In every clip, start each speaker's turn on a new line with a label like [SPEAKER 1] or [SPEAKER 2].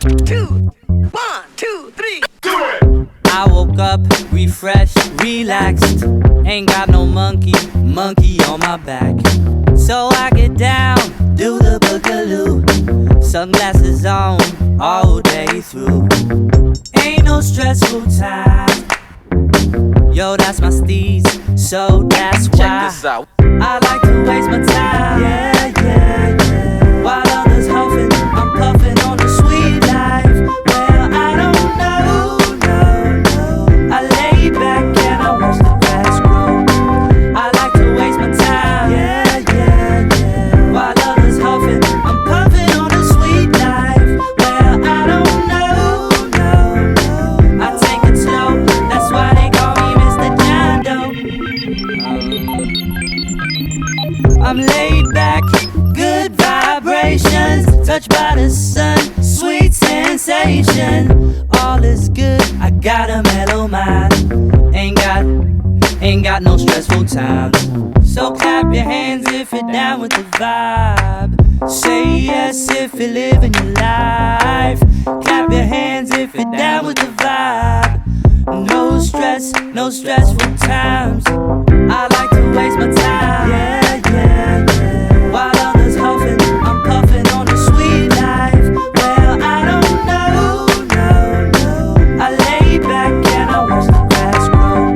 [SPEAKER 1] 2, 1, 2, 3.
[SPEAKER 2] Do it!
[SPEAKER 3] I woke up, refreshed, relaxed. Ain't got no monkey on my back. So I get down, do the boogaloo. Sunglasses on, all day through. Ain't no stressful time. Yo, that's my steez, so that's why.
[SPEAKER 2] Check this out.
[SPEAKER 3] I like to waste my time. Yeah, yeah, yeah. While others huffing, I'm puffing on the sweet life. Well, I don't know, no. I lay back and I watch the grass grow. I like to waste my time. Yeah, yeah, yeah. While others huffing, I'm puffing on the sweet life. Well, I don't know, no. I take it slow, that's why they call me Mr. John Doe. I'm laid back, good vibrations, touched by the sun, sweet sensation. All is good, I got a mellow mind. Ain't got no stressful times. So clap your hands if you're down with the vibe. Say yes if you're living your life. Clap your hands if you're down with the vibe. No stress, no stressful times. I like to waste my time. Yeah, yeah, yeah. While others huffing, I'm puffing on the sweet life. Well, I don't know, no. I lay back and I watch the grass grow.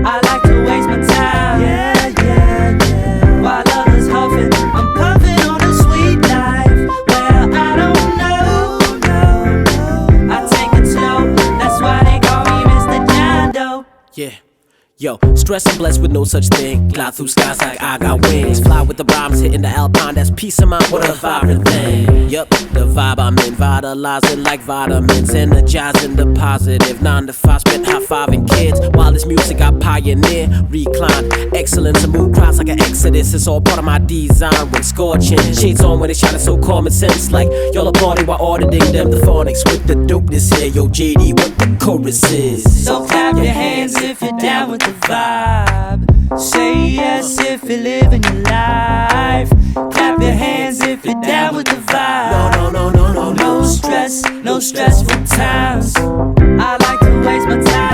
[SPEAKER 3] I like to waste my time. Yeah, yeah, yeah. While others huffing, I'm puffing on the sweet life. Well, I don't know, no. I take it slow, that's why they call me Mr. John Doe.
[SPEAKER 4] Yeah. Yo, stress and blessed with no such thing. Glide through skies like I got wings. Fly with the rhymes, hitting the alpine, that's peace of mind. What a vibrant thing. Yup, the vibe I'm in, vitalizing like vitamins, energizing the positive. 9 to 5, spent high-fiving kids. While this music I pioneer, recline, excellence and move crowds like an exodus. It's all part of my design when scorching. Shades on when they shining so common sense, like y'all a party while auditing them. The phonics with the dopeness here. Yo, JD, what the chorus is.
[SPEAKER 3] So clap your hands if you're down with the vibe. Say yes if you're living your life. Clap your hands if you're down with the vibe.
[SPEAKER 4] No.
[SPEAKER 3] No stress, no stressful times. I like to waste my time.